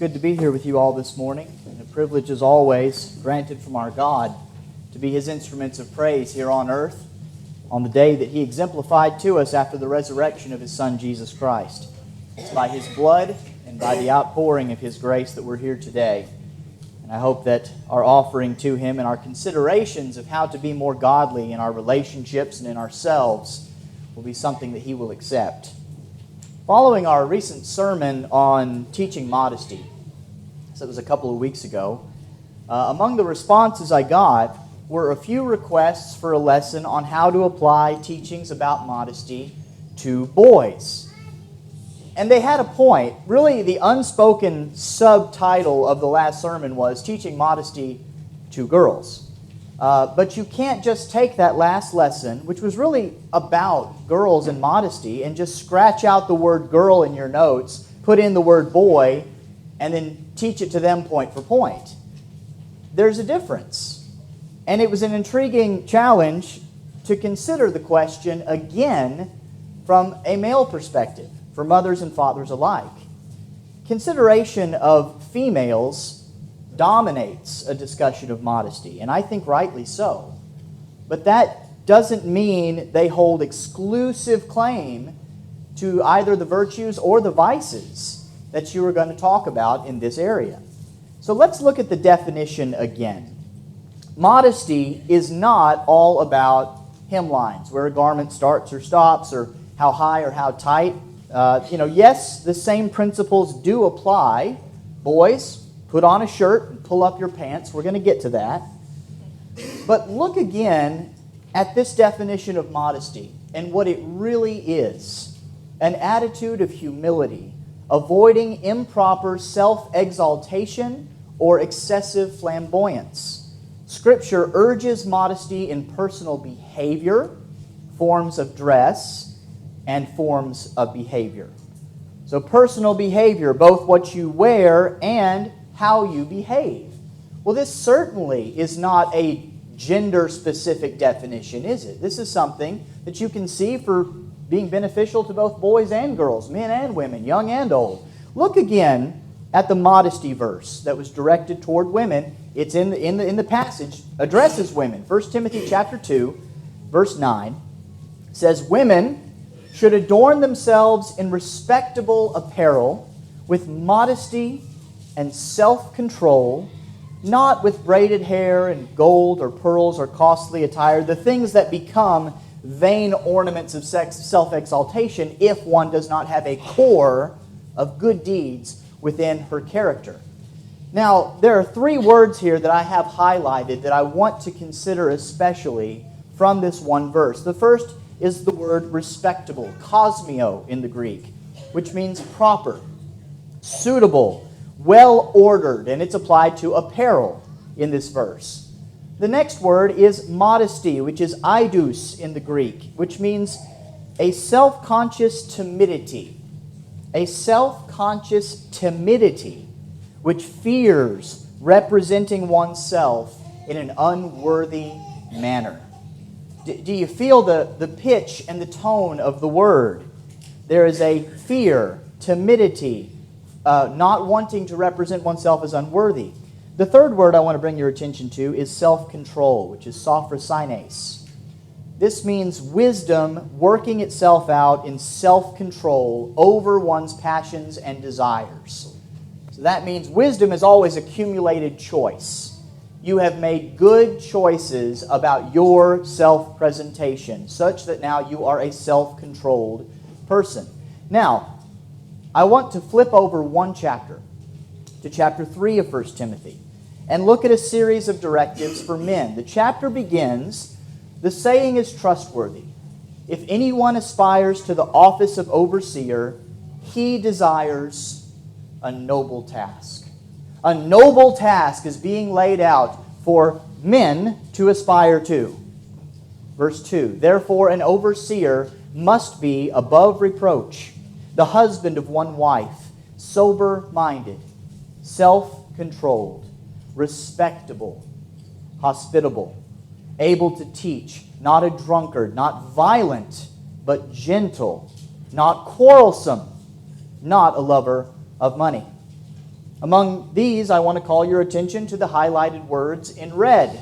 good to be here with you all this morning, and a privilege as always granted from our God to be His instruments of praise here on earth on the day that He exemplified to us after the resurrection of His Son Jesus Christ. It's by His blood and by the outpouring of His grace that we're here today. And I hope that our offering to Him and our considerations of how to be more godly in our relationships and in ourselves will be something that He will accept. Following our recent sermon on teaching modesty, so it was a couple of weeks ago, among the responses I got were a few requests for a lesson on how to apply teachings about modesty to boys. And they had a point. Really, the unspoken subtitle of the last sermon was Teaching Modesty to Girls. But you can't just take that last lesson, which was really about girls and modesty, and just scratch out the word girl in your notes, put in the word boy, and then teach it to them point for point. There's a difference. And it was an intriguing challenge to consider the question again from a male perspective, for mothers and fathers alike. Consideration of females dominates a discussion of modesty, and I think rightly so. But that doesn't mean they hold exclusive claim to either the virtues or the vices that you are going to talk about in this area. So let's look at the definition again. Modesty is not all about hemlines, where a garment starts or stops, or how high or how tight. Yes, the same principles do apply. Boys, put on a shirt and pull up your pants. We're going to get to that. But look again at this definition of modesty and what it really is. An attitude of humility, avoiding improper self-exaltation or excessive flamboyance. Scripture urges modesty in personal behavior, forms of dress, and forms of behavior. So personal behavior, both what you wear and how you behave. Well, this certainly is not a gender-specific definition, is it? This is something that you can see for being beneficial to both boys and girls, men and women, young and old. Look again at the modesty verse that was directed toward women. It's in the passage, addresses women. 1 Timothy chapter 2, verse 9 says, "Women should adorn themselves in respectable apparel, with modesty and self-control, not with braided hair and gold or pearls or costly attire," the things that become vain ornaments of self-exaltation if one does not have a core of good deeds within her character. Now, there are three words here that I have highlighted that I want to consider especially from this one verse. The first is the word respectable, kosmio in the Greek, which means proper, suitable, well-ordered, and it's applied to apparel in this verse. The next word is modesty, which is eidos in the Greek, which means a self-conscious timidity. A self-conscious timidity, which fears representing oneself in an unworthy manner. Do you feel the pitch and the tone of the word? There is a fear, timidity, not wanting to represent oneself as unworthy. The third word I want to bring your attention to is self-control, which is sophrosines. This means wisdom working itself out in self-control over one's passions and desires. So that means wisdom is always accumulated choice. You have made good choices about your self-presentation, such that now you are a self-controlled person. Now, I want to flip over one chapter to chapter 3 of 1 Timothy and look at a series of directives for men. The chapter begins, "The saying is trustworthy. If anyone aspires to the office of overseer, he desires a noble task." A noble task is being laid out for men to aspire to. Verse 2, "Therefore an overseer must be above reproach, the husband of one wife, sober-minded, self-controlled, respectable, hospitable, able to teach, not a drunkard, not violent, but gentle, not quarrelsome, not a lover of money." Among these, I want to call your attention to the highlighted words in red.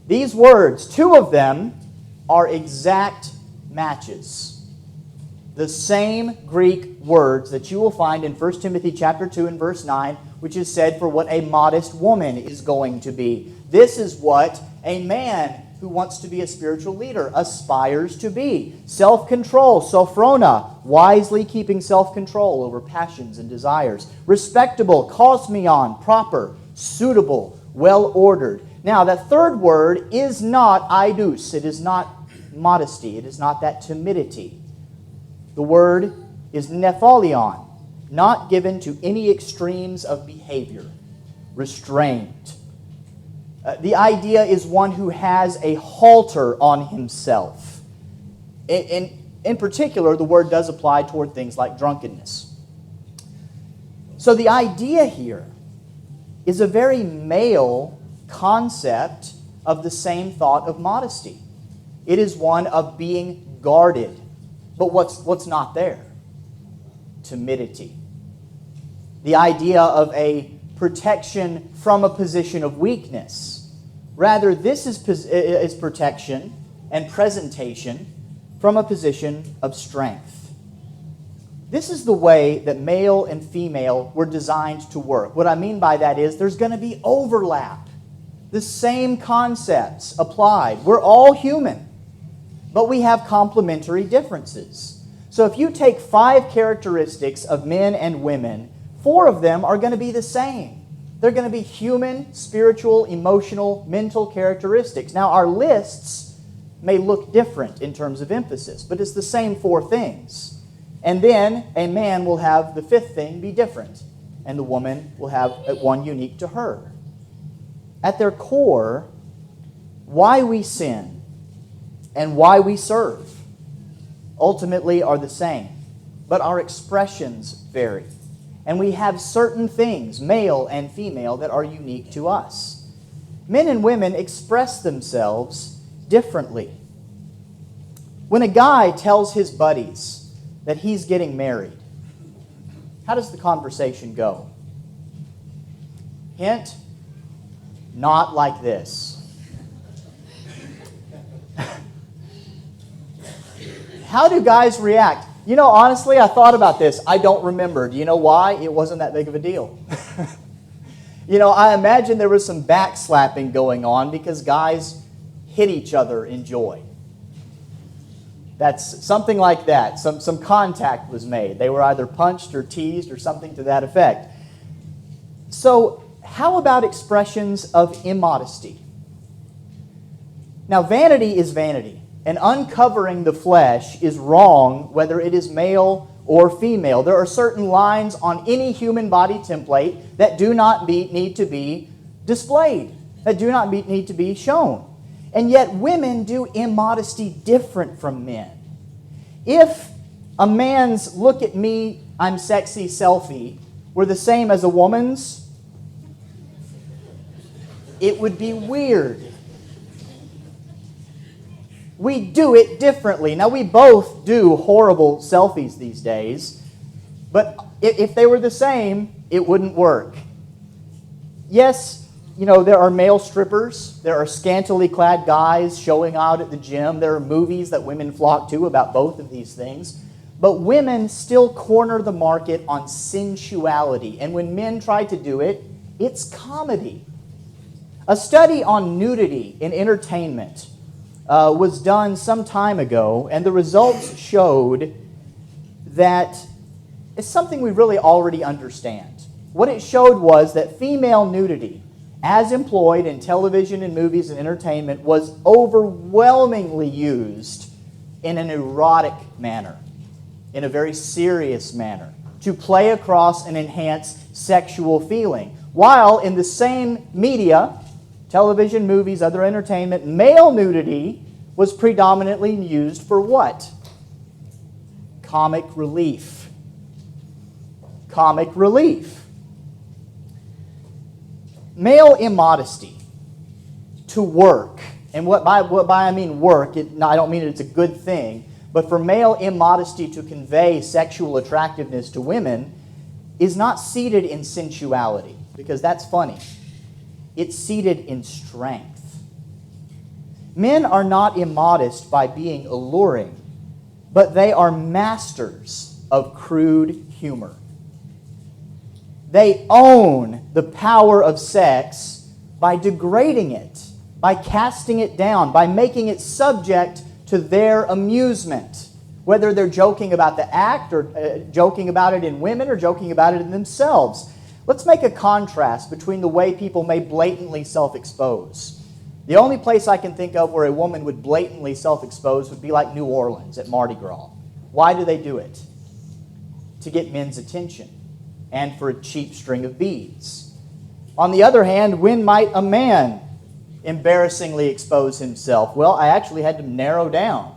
These words, two of them, are exact matches. The same Greek words that you will find in 1 Timothy chapter 2 and verse 9, which is said for what a modest woman is going to be. This is what a man who wants to be a spiritual leader aspires to be. Self-control, sophrona, wisely keeping self-control over passions and desires. Respectable, kosmion, proper, suitable, well-ordered. Now, that third word is not aidous. It is not modesty. It is not that timidity. The word is nephalion, not given to any extremes of behavior, restrained. The idea is one who has a halter on himself. In particular, the word does apply toward things like drunkenness. So the idea here is a very male concept of the same thought of modesty. It is one of being guarded. But what's not there? Timidity. The idea of a protection from a position of weakness. Rather, this is protection and presentation from a position of strength. This is the way that male and female were designed to work. What I mean by that is there's going to be overlap. The same concepts applied. We're all human, but we have complementary differences. So if you take 5 characteristics of men and women, 4 of them are going to be the same. They're going to be human, spiritual, emotional, mental characteristics. Now, our lists may look different in terms of emphasis, but it's the same 4 things. And then a man will have the 5th thing be different, and the woman will have one unique to her. At their core, why we sin and why we serve ultimately are the same, but our expressions vary. And we have certain things, male and female, that are unique to us. Men and women express themselves differently. When a guy tells his buddies that he's getting married, how does the conversation go? Hint, not like this. How do guys react? You know, honestly, I thought about this. I don't remember. Do you know why? It wasn't that big of a deal. You know, I imagine there was some backslapping going on because guys hit each other in joy. That's something like that. Some contact was made. They were either punched or teased or something to that effect. So, how about expressions of immodesty? Now, vanity is vanity. And uncovering the flesh is wrong whether it is male or female. There are certain lines on any human body template that do not need to be displayed, that do not need to be shown. And yet women do immodesty different from men. If a man's "look at me, I'm sexy" selfie were the same as a woman's, it would be weird. We do it differently. Now, we both do horrible selfies these days, but if they were the same, it wouldn't work. Yes, you know, there are male strippers. There are scantily clad guys showing out at the gym. There are movies that women flock to about both of these things. But women still corner the market on sensuality. And when men try to do it, it's comedy. A study on nudity in entertainment was done some time ago, and the results showed that it's something we really already understand. What it showed was that female nudity, as employed in television and movies and entertainment, was overwhelmingly used in an erotic manner, in a very serious manner, to play across and enhance sexual feeling. While in the same media, television, movies, other entertainment, male nudity was predominantly used for what? Comic relief. Comic relief. Male immodesty to work, and what by I mean work, I don't mean it's a good thing, but for male immodesty to convey sexual attractiveness to women, is not seated in sensuality, because that's funny. It's seated in strength. Men are not immodest by being alluring, but they are masters of crude humor. They own the power of sex by degrading it, by casting it down, by making it subject to their amusement, whether they're joking about the act or joking about it in women or joking about it in themselves. Let's make a contrast between the way people may blatantly self-expose. The only place I can think of where a woman would blatantly self-expose would be like New Orleans at Mardi Gras. Why do they do it? To get men's attention and for a cheap string of beads. On the other hand, when might a man embarrassingly expose himself? Well, I actually had to narrow down.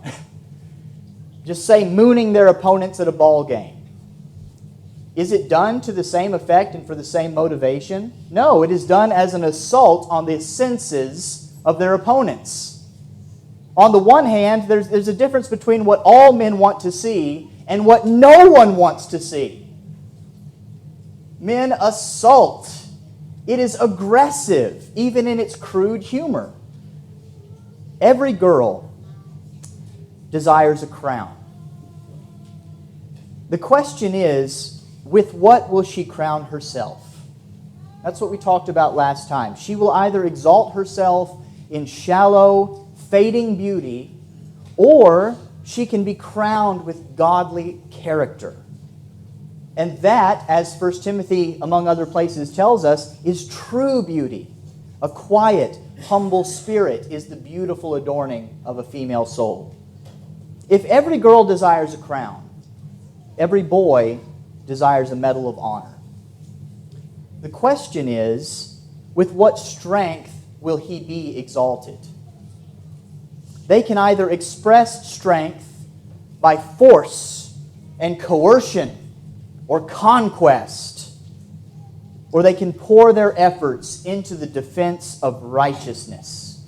Just say mooning their opponents at a ball game. Is it done to the same effect and for the same motivation? No, it is done as an assault on the senses of their opponents. On the one hand, there's a difference between what all men want to see and what no one wants to see. Men assault. It is aggressive, even in its crude humor. Every girl desires a crown. The question is, with what will she crown herself? That's what we talked about last time. She will either exalt herself in shallow, fading beauty, or she can be crowned with godly character. And that, as 1 Timothy, among other places, tells us, is true beauty. A quiet, humble spirit is the beautiful adorning of a female soul. If every girl desires a crown, every boy desires a medal of honor. The question is, with what strength will he be exalted? They can either express strength by force and coercion or conquest, or they can pour their efforts into the defense of righteousness,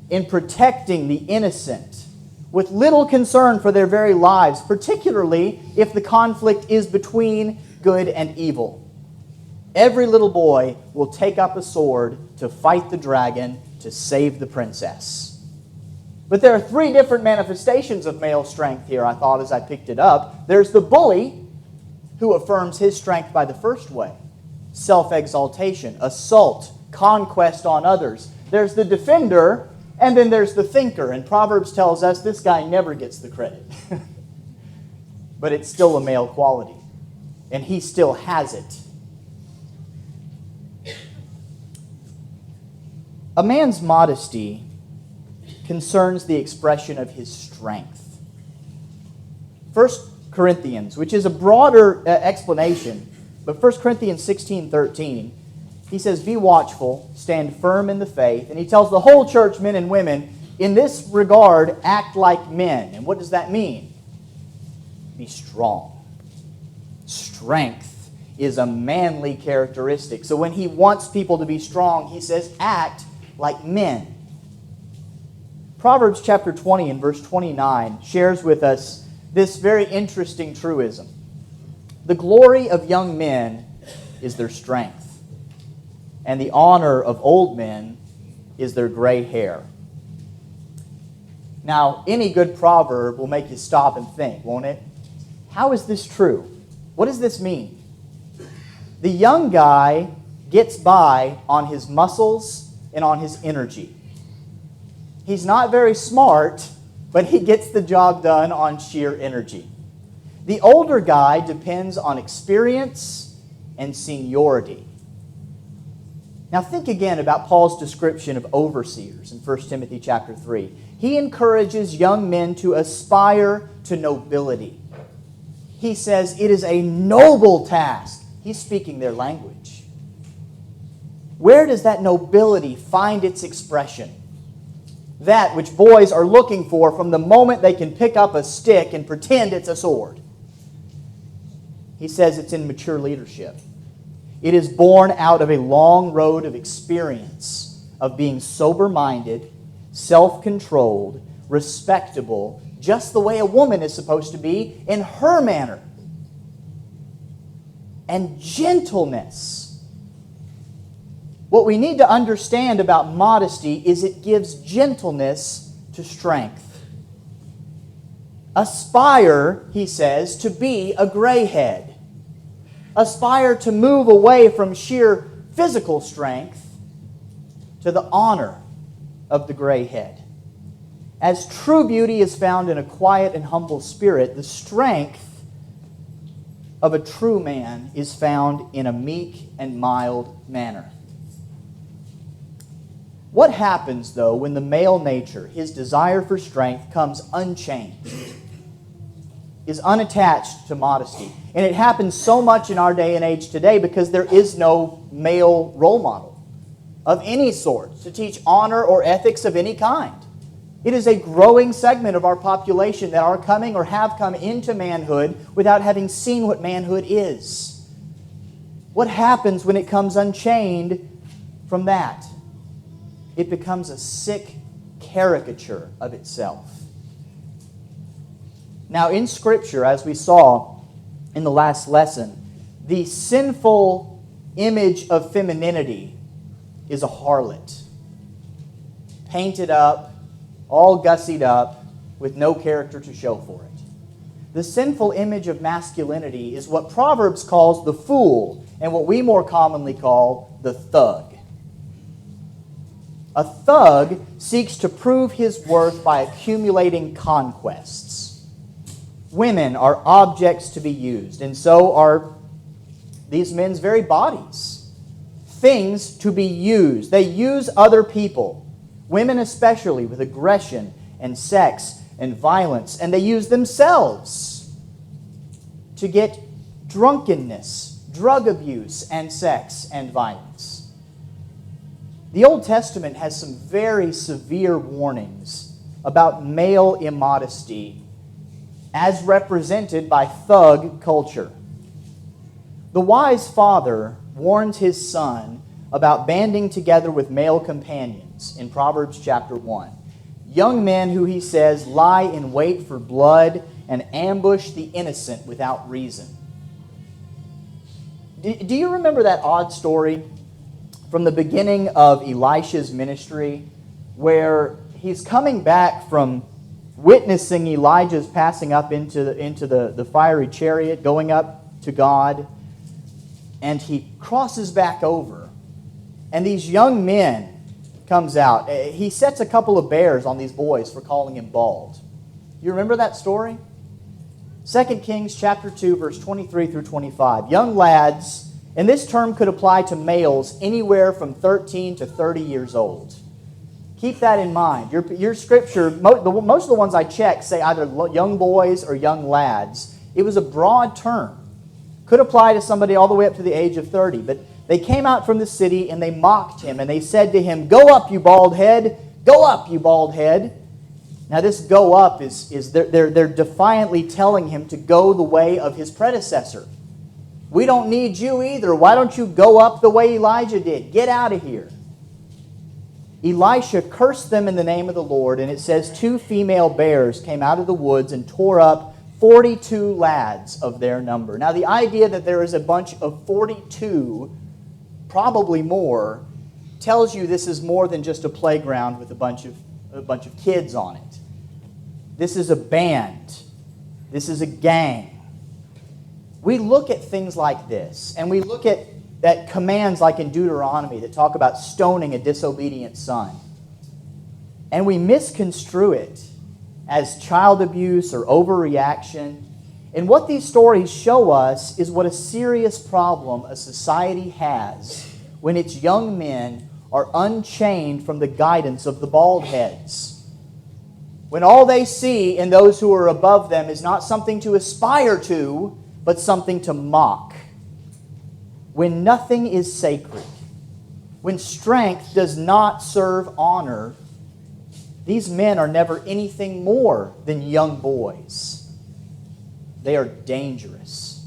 in protecting the innocent, with little concern for their very lives, particularly if the conflict is between good and evil. Every little boy will take up a sword to fight the dragon, to save the princess. But there are three different manifestations of male strength here, I thought, as I picked it up. There's the bully, who affirms his strength by the first way: self-exaltation, assault, conquest on others. There's the defender, and then there's the thinker. And Proverbs tells us this guy never gets the credit. But it's still a male quality, and he still has it. A man's modesty concerns the expression of his strength. 1 Corinthians, which is a broader explanation, but 1 Corinthians 16:13, he says, "Be watchful, stand firm in the faith." And he tells the whole church, men and women, in this regard, act like men. And what does that mean? Be strong. Strength is a manly characteristic. So when he wants people to be strong, he says, act like men. Proverbs chapter 20 and verse 29 shares with us this very interesting truism. The glory of young men is their strength, and the honor of old men is their gray hair. Now, any good proverb will make you stop and think, won't it? How is this true? What does this mean? The young guy gets by on his muscles and on his energy. He's not very smart, but he gets the job done on sheer energy. The older guy depends on experience and seniority. Now think again about Paul's description of overseers in 1 Timothy chapter 3. He encourages young men to aspire to nobility. He says it is a noble task. He's speaking their language. Where does that nobility find its expression? That which boys are looking for from the moment they can pick up a stick and pretend it's a sword. He says it's in mature leadership. It is born out of a long road of experience of being sober-minded, self-controlled, respectable, just the way a woman is supposed to be in her manner. and gentleness. What we need to understand about modesty is it gives gentleness to strength. Aspire, he says, to be a gray head. Aspire to move away from sheer physical strength to the honor of the gray head. As true beauty is found in a quiet and humble spirit, the strength of a true man is found in a meek and mild manner. What happens, though, when the male nature, his desire for strength, comes unchained, is unattached to modesty? And it happens so much in our day and age today because there is no male role model of any sort to teach honor or ethics of any kind. It is a growing segment of our population that are coming or have come into manhood without having seen what manhood is. What happens when it comes unchained from that? It becomes a sick caricature of itself. Now, in Scripture, as we saw in the last lesson, the sinful image of femininity is a harlot, painted up, all gussied up, with no character to show for it. The sinful image of masculinity is what Proverbs calls the fool, and what we more commonly call the thug. A thug seeks to prove his worth by accumulating conquests. Women are objects to be used, and so are these men's very bodies. Things to be used. They use other people, women especially, with aggression and sex and violence, and they use themselves to get drunkenness, drug abuse, and sex and violence. The Old Testament has some very severe warnings about male immodesty as represented by thug culture. The wise father warns his son about banding together with male companions in Proverbs chapter 1. Young men who, he says, lie in wait for blood and ambush the innocent without reason. Do you remember that odd story from the beginning of Elisha's ministry, where he's coming back from witnessing Elijah's passing up into the fiery chariot, going up to God, and he crosses back over, and these young men comes out. He sets a couple of bears on these boys for calling him bald. You remember that story? 2 Kings chapter 2, verse 23 through 25. Young lads. And this term could apply to males anywhere from 13 to 30 years old. Keep that in mind. Your scripture, most of the ones I checked say either young boys or young lads. It was a broad term. Could apply to somebody all the way up to the age of 30. But they came out from the city and they mocked him and they said to him, "Go up, you bald head! Go up, you bald head!" Now this "go up" is they're defiantly telling him to go the way of his predecessor. We don't need you either. Why don't you go up the way Elijah did? Get out of here. Elisha cursed them in the name of the Lord, and it says 2 female bears came out of the woods and tore up 42 lads of their number. Now the idea that there is a bunch of 42, probably more, tells you this is more than just a playground with a bunch of kids on it. This is a band. This is a gang. We look at things like this, and we look at commands like in Deuteronomy that talk about stoning a disobedient son, and we misconstrue it as child abuse or overreaction. And what these stories show us is what a serious problem a society has when its young men are unchained from the guidance of the bald heads. When all they see in those who are above them is not something to aspire to, but something to mock. When nothing is sacred, when strength does not serve honor, these men are never anything more than young boys. They are dangerous.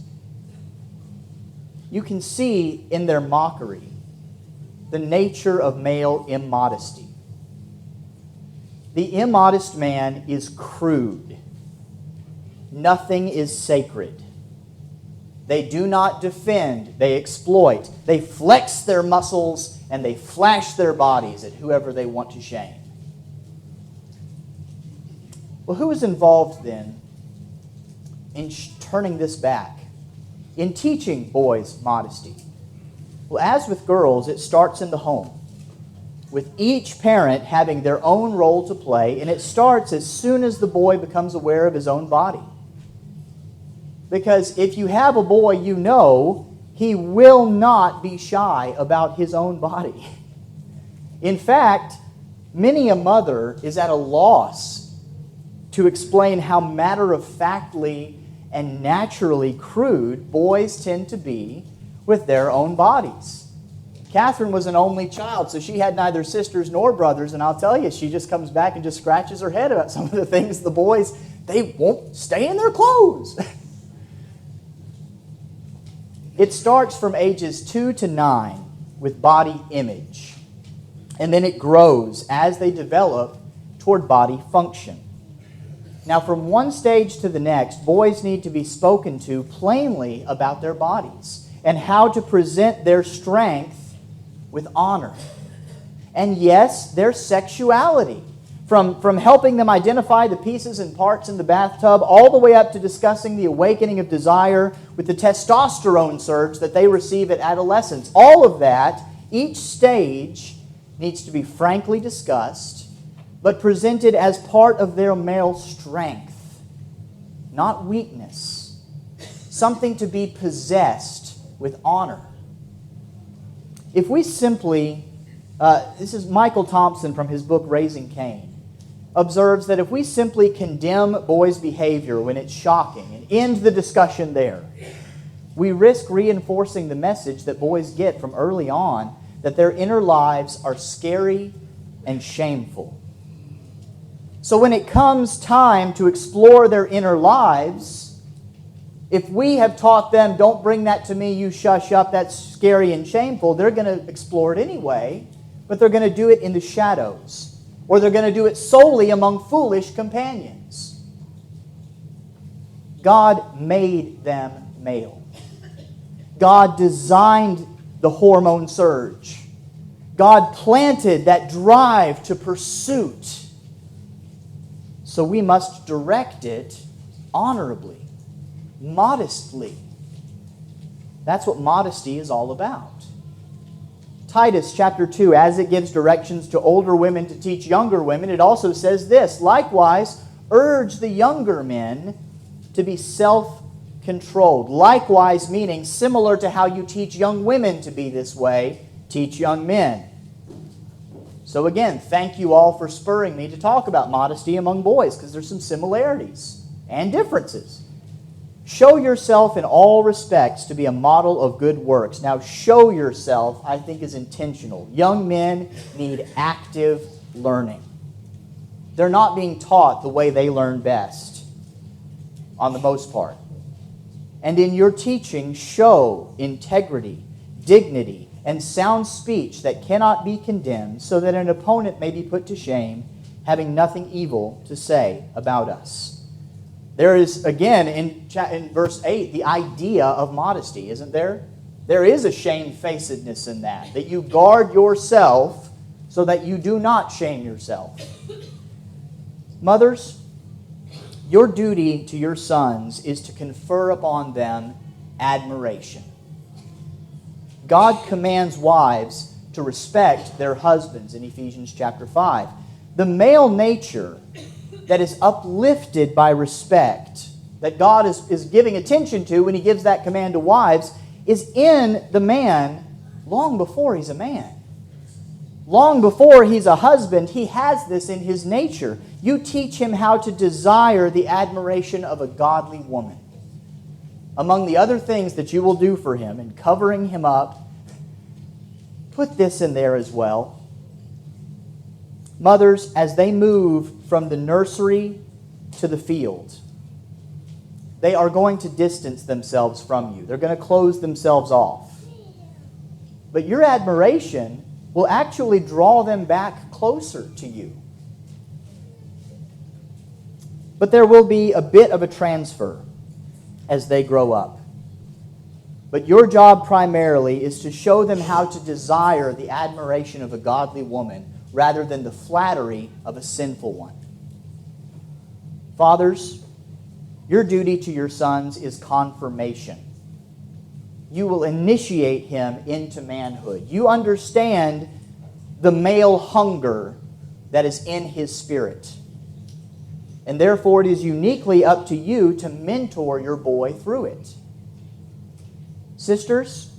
You can see in their mockery the nature of male immodesty. The immodest man is crude. Nothing is sacred. They do not defend, they exploit. They flex their muscles and they flash their bodies at whoever they want to shame. Well, who is involved then in turning this back, in teaching boys modesty? Well, as with girls, it starts in the home, with each parent having their own role to play, and it starts as soon as the boy becomes aware of his own body. Because if you have a boy, you know he will not be shy about his own body. In fact, many a mother is at a loss to explain how matter-of-factly and naturally crude boys tend to be with their own bodies. Catherine was an only child, so she had neither sisters nor brothers, and I'll tell you, she just comes back and just scratches her head about some of the things the boys, they won't stay in their clothes. It starts from ages 2 to 9 with body image, and then it grows as they develop toward body function. Now, from one stage to the next, boys need to be spoken to plainly about their bodies and how to present their strength with honor. And yes, their sexuality, from helping them identify the pieces and parts in the bathtub all the way up to discussing the awakening of desire with the testosterone surge that they receive at adolescence. All of that, each stage needs to be frankly discussed, but presented as part of their male strength, not weakness, something to be possessed with honor. If we simply, this is Michael Thompson from his book Raising Cain, observes that if we simply condemn boys' behavior when it's shocking and end the discussion there, we risk reinforcing the message that boys get from early on that their inner lives are scary and shameful. So when it comes time to explore their inner lives, if we have taught them, don't bring that to me, you shush up, that's scary and shameful, they're going to explore it anyway, but they're going to do it in the shadows, or they're going to do it solely among foolish companions. God made them male. God designed the hormone surge. God planted that drive to pursuit. So we must direct it honorably, modestly. That's what modesty is all about. Titus chapter 2, as it gives directions to older women to teach younger women, it also says this, likewise, urge the younger men to be self-controlled. Likewise, meaning similar to how you teach young women to be this way, teach young men. So again, thank you all for spurring me to talk about modesty among boys, because there's some similarities and differences. Show yourself in all respects to be a model of good works. Now, show yourself, I think, is intentional. Young men need active learning. They're not being taught the way they learn best, on the most part. And in your teaching, show integrity, dignity, and sound speech that cannot be condemned, so that an opponent may be put to shame, having nothing evil to say about us. There is, again, in verse 8, the idea of modesty, isn't there? There is a shamefacedness in that you guard yourself so that you do not shame yourself. Mothers, your duty to your sons is to confer upon them admiration. God commands wives to respect their husbands in Ephesians chapter 5. The male nature that is uplifted by respect, that God is giving attention to when He gives that command to wives, is in the man long before he's a man. Long before he's a husband, he has this in his nature. You teach him how to desire the admiration of a godly woman. Among the other things that you will do for him in covering him up, put this in there as well. Mothers, as they move from the nursery to the field, they are going to distance themselves from you. They're going to close themselves off. But your admiration will actually draw them back closer to you. But there will be a bit of a transfer as they grow up. But your job primarily is to show them how to desire the admiration of a godly woman rather than the flattery of a sinful one. Fathers, your duty to your sons is confirmation. You will initiate him into manhood. You understand the male hunger that is in his spirit. And therefore it is uniquely up to you to mentor your boy through it. Sisters,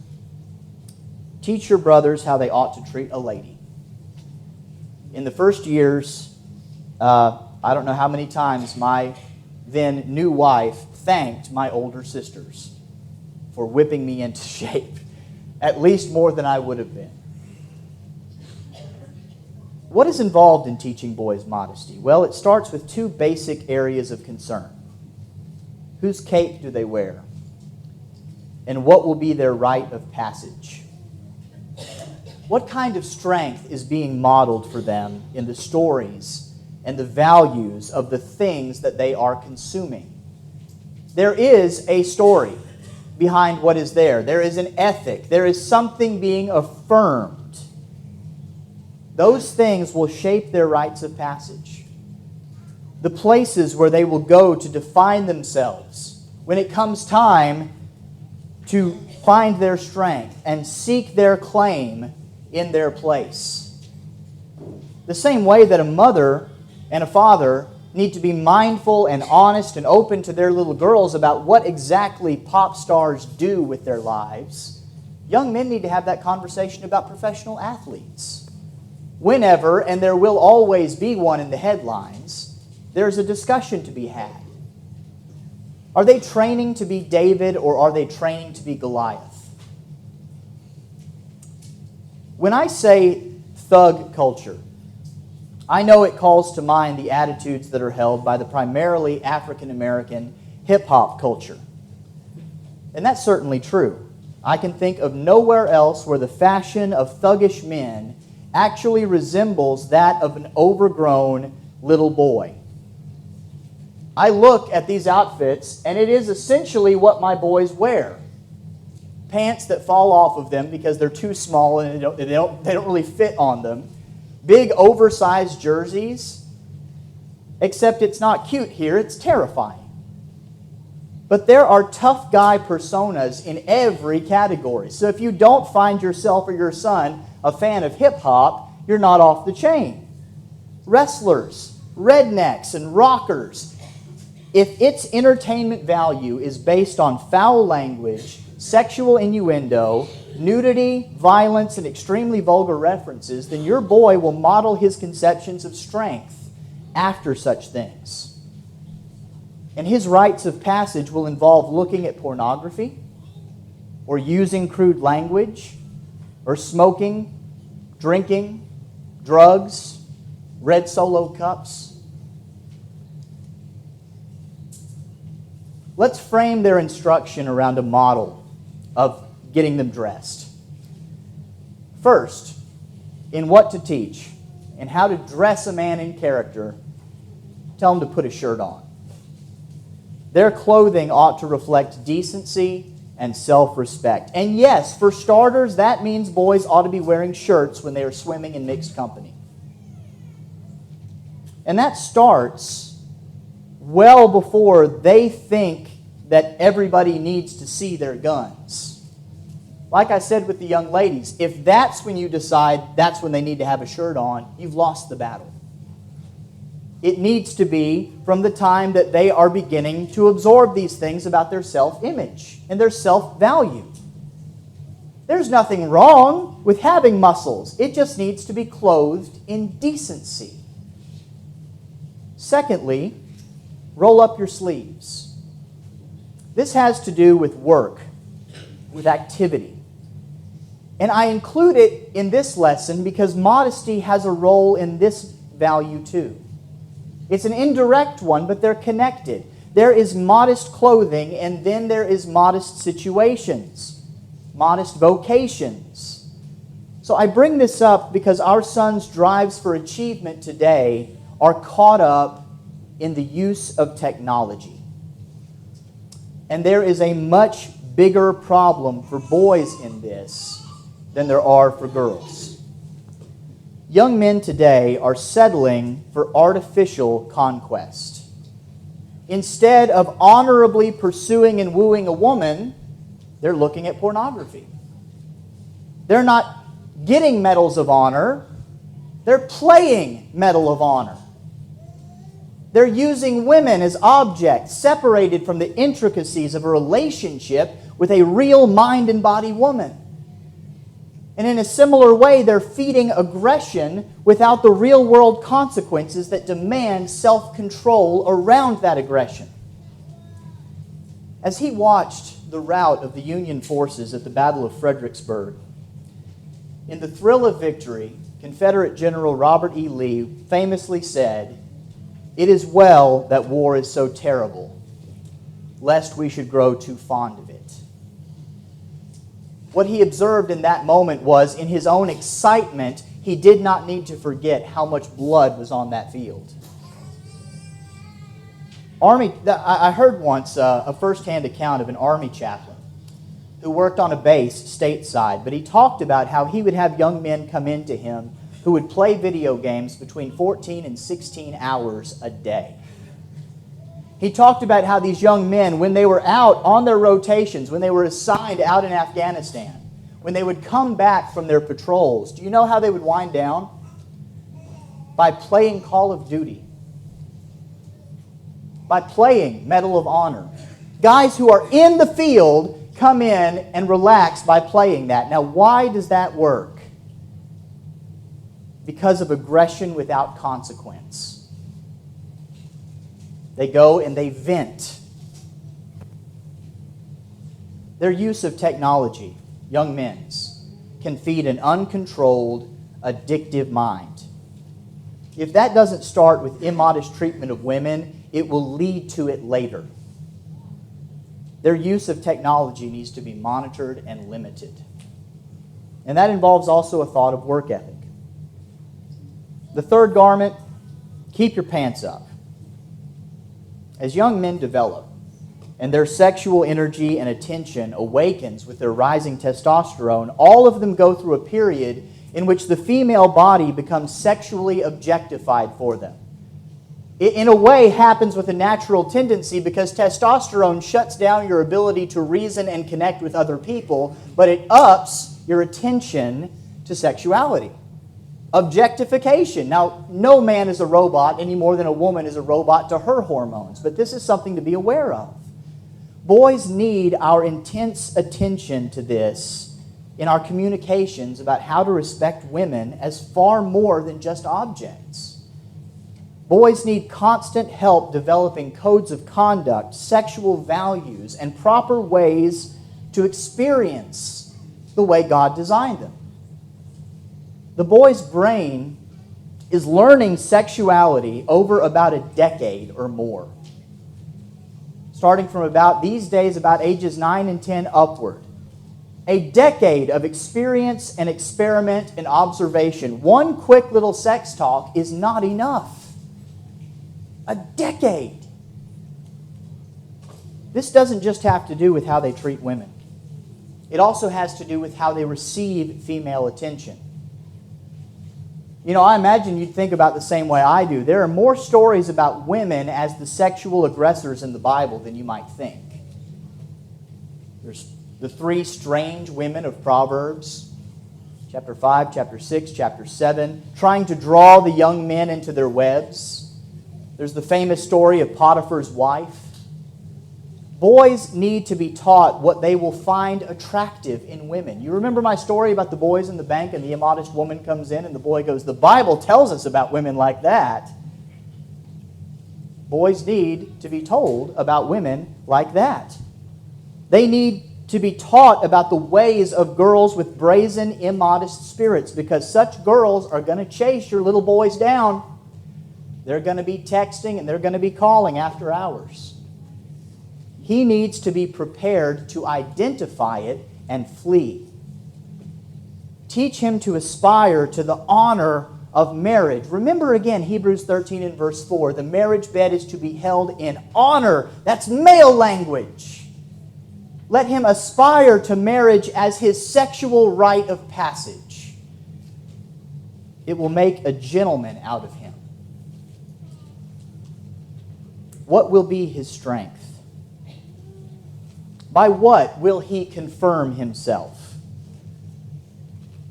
teach your brothers how they ought to treat a lady. In the first years, I don't know how many times my then new wife thanked my older sisters for whipping me into shape, at least more than I would have been. What is involved in teaching boys modesty? Well, it starts with two basic areas of concern. Whose cape do they wear? And what will be their rite of passage? What kind of strength is being modeled for them in the stories and the values of the things that they are consuming? There is a story behind what is there. There is an ethic. There is something being affirmed. Those things will shape their rites of passage. The places where they will go to define themselves when it comes time to find their strength and seek their claim in their place. The same way that a mother and a father need to be mindful and honest and open to their little girls about what exactly pop stars do with their lives, young men need to have that conversation about professional athletes. Whenever, and there will always be one in the headlines, there's a discussion to be had. Are they training to be David or are they training to be Goliath? When I say thug culture, I know it calls to mind the attitudes that are held by the primarily African American hip-hop culture. And that's certainly true. I can think of nowhere else where the fashion of thuggish men actually resembles that of an overgrown little boy. I look at these outfits, and it is essentially what my boys wear. Pants that fall off of them because they're too small and they don't really fit on them. Big oversized jerseys, except it's not cute here, it's terrifying. But there are tough guy personas in every category. So if you don't find yourself or your son a fan of hip-hop, you're not off the chain. Wrestlers, rednecks, and rockers. If its entertainment value is based on foul language, sexual innuendo, nudity, violence, and extremely vulgar references, then your boy will model his conceptions of strength after such things. And his rites of passage will involve looking at pornography, or using crude language, or smoking, drinking, drugs, red Solo cups. Let's frame their instruction around a model of getting them dressed. First, in what to teach and how to dress a man in character, tell them to put a shirt on. Their clothing ought to reflect decency and self-respect. And yes, for starters, that means boys ought to be wearing shirts when they are swimming in mixed company. And that starts well before they think that everybody needs to see their guns. Like I said with the young ladies, if that's when you decide that's when they need to have a shirt on, you've lost the battle. It needs to be from the time that they are beginning to absorb these things about their self-image and their self-value. There's nothing wrong with having muscles. It just needs to be clothed in decency. Secondly, roll up your sleeves. This has to do with work, with activity. And I include it in this lesson because modesty has a role in this value too. It's an indirect one, but they're connected. There is modest clothing, and then there is modest situations, modest vocations. So I bring this up because our sons' drives for achievement today are caught up in the use of technology. And there is a much bigger problem for boys in this than there are for girls. Young men today are settling for artificial conquest. Instead of honorably pursuing and wooing a woman, they're looking at pornography. They're not getting medals of honor, they're playing Medal of Honor. They're using women as objects separated from the intricacies of a relationship with a real mind and body woman. And in a similar way, they're feeding aggression without the real-world consequences that demand self-control around that aggression. As he watched the rout of the Union forces at the Battle of Fredericksburg, in the thrill of victory, Confederate General Robert E. Lee famously said, "It is well that war is so terrible, lest we should grow too fond of it." What he observed in that moment was, in his own excitement, he did not need to forget how much blood was on that field. I heard once a first-hand account of an Army chaplain who worked on a base stateside, but he talked about how he would have young men come into him who would play video games between 14 and 16 hours a day. He talked about how these young men, when they were out on their rotations, when they were assigned out in Afghanistan, when they would come back from their patrols, do you know how they would wind down? By playing Call of Duty. By playing Medal of Honor. Guys who are in the field come in and relax by playing that. Now, why does that work? Because of aggression without consequence. They go and they vent. Their use of technology, young men's, can feed an uncontrolled, addictive mind. If that doesn't start with immodest treatment of women, it will lead to it later. Their use of technology needs to be monitored and limited. And that involves also a thought of work ethic. The third garment, keep your pants up. As young men develop and their sexual energy and attention awakens with their rising testosterone, all of them go through a period in which the female body becomes sexually objectified for them. It, in a way, happens with a natural tendency because testosterone shuts down your ability to reason and connect with other people, but it ups your attention to sexuality. Objectification. Now, no man is a robot any more than a woman is a robot to her hormones, but this is something to be aware of. Boys need our intense attention to this in our communications about how to respect women as far more than just objects. Boys need constant help developing codes of conduct, sexual values, and proper ways to experience the way God designed them. The boy's brain is learning sexuality over about a decade or more, starting from about these days, about ages 9 and 10 upward. A decade of experience and experiment and observation. One quick little sex talk is not enough. A decade. This doesn't just have to do with how they treat women. It also has to do with how they receive female attention. You know, I imagine you'd think about the same way I do. There are more stories about women as the sexual aggressors in the Bible than you might think. There's the 3 strange women of Proverbs, chapter 5, chapter 6, chapter 7, trying to draw the young men into their webs. There's the famous story of Potiphar's wife. Boys need to be taught what they will find attractive in women. You remember my story about the boys in the bank and the immodest woman comes in and the boy goes, "The Bible tells us about women like that." Boys need to be told about women like that. They need to be taught about the ways of girls with brazen, immodest spirits, because such girls are going to chase your little boys down. They're going to be texting and they're going to be calling after hours. He needs to be prepared to identify it and flee. Teach him to aspire to the honor of marriage. Remember again, Hebrews 13 and verse 4, the marriage bed is to be held in honor. That's male language. Let him aspire to marriage as his sexual rite of passage. It will make a gentleman out of him. What will be his strength? By what will he confirm himself?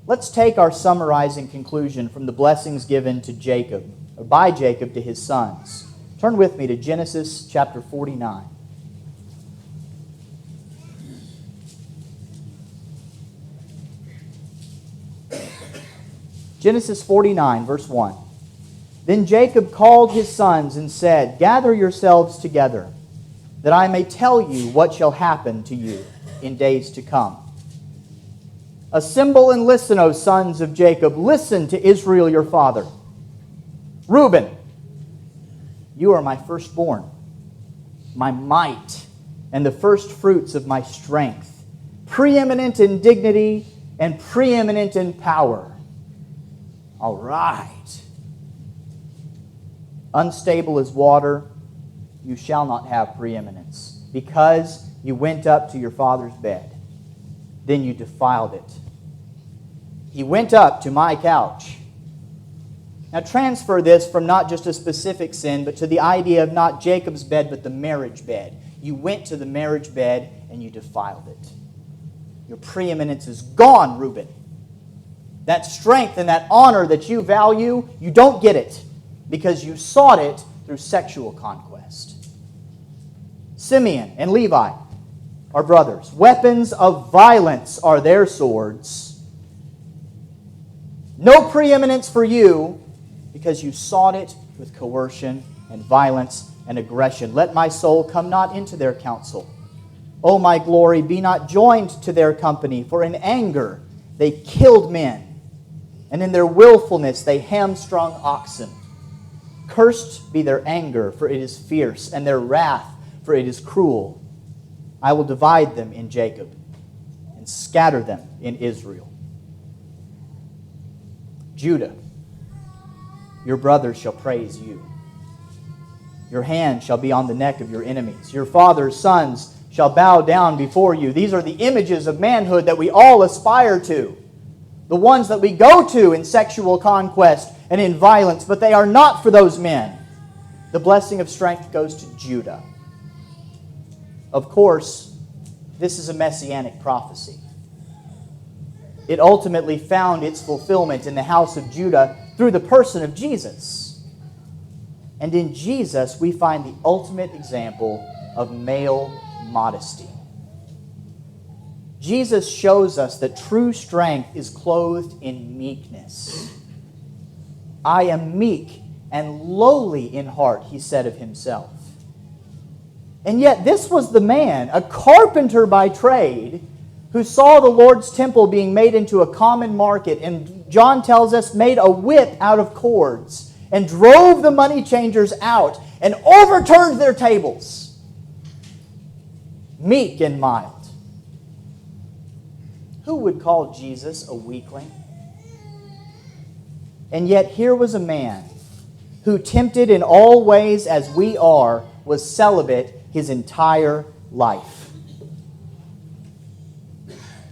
Let's take our summarizing conclusion from the blessings given to Jacob, or by Jacob to his sons. Turn with me to Genesis chapter 49. Genesis 49, verse 1. Then Jacob called his sons and said, "Gather yourselves together, that I may tell you what shall happen to you in days to come. Assemble and listen, O sons of Jacob. Listen to Israel your father. Reuben, you are my firstborn, my might, and the first fruits of my strength, preeminent in dignity and preeminent in power." All right. Unstable as water, you shall not have preeminence, because you went up to your father's bed. Then you defiled it. He went up to my couch. Now transfer this from not just a specific sin, but to the idea of not Jacob's bed, but the marriage bed. You went to the marriage bed and you defiled it. Your preeminence is gone, Reuben. That strength and that honor that you value, you don't get it because you sought it through sexual conquest. Simeon and Levi are brothers. Weapons of violence are their swords. No preeminence for you because you sought it with coercion and violence and aggression. Let my soul come not into their counsel. O my glory, be not joined to their company, for in anger they killed men, and in their willfulness they hamstrung oxen. Cursed be their anger, for it is fierce, and their wrath, for it is cruel. I will divide them in Jacob and scatter them in Israel. Judah, your brothers shall praise you. Your hand shall be on the neck of your enemies. Your father's sons shall bow down before you. These are the images of manhood that we all aspire to. The ones that we go to in sexual conquest and in violence, but they are not for those men. The blessing of strength goes to Judah. Of course, this is a messianic prophecy. It ultimately found its fulfillment in the house of Judah through the person of Jesus. And in Jesus, we find the ultimate example of male modesty. Jesus shows us that true strength is clothed in meekness. I am meek and lowly in heart, he said of himself. And yet this was the man, a carpenter by trade, who saw the Lord's temple being made into a common market, and John tells us made a whip out of cords and drove the money changers out and overturned their tables. Meek and mild. Who would call Jesus a weakling? And yet here was a man who, tempted in all ways as we are, was celibate his entire life.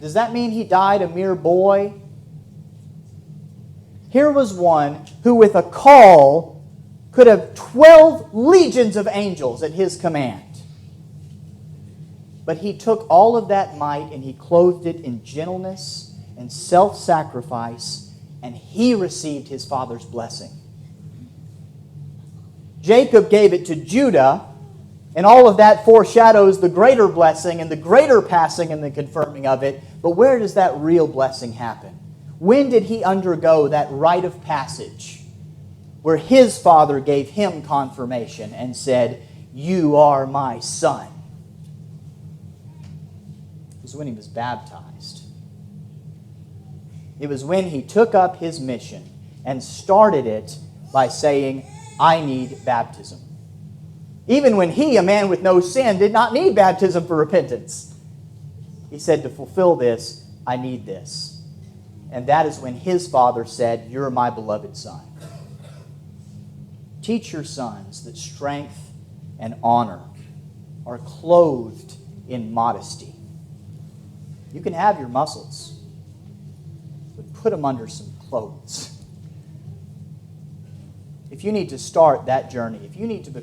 Does that mean he died a mere boy? Here was one who with a call could have 12 legions of angels at his command. But he took all of that might and he clothed it in gentleness and self-sacrifice, and he received his father's blessing. Jacob gave it to Judah, and all of that foreshadows the greater blessing and the greater passing and the confirming of it. But where does that real blessing happen? When did he undergo that rite of passage where his father gave him confirmation and said, "You are my son"? It was when he was baptized. It was when he took up his mission and started it by saying, "I need baptism." Even when he, a man with no sin, did not need baptism for repentance. He said, to fulfill this, I need this. And that is when his father said, "You're my beloved son." Teach your sons that strength and honor are clothed in modesty. You can have your muscles, but put them under some clothes. If you need to start that journey, if you need to become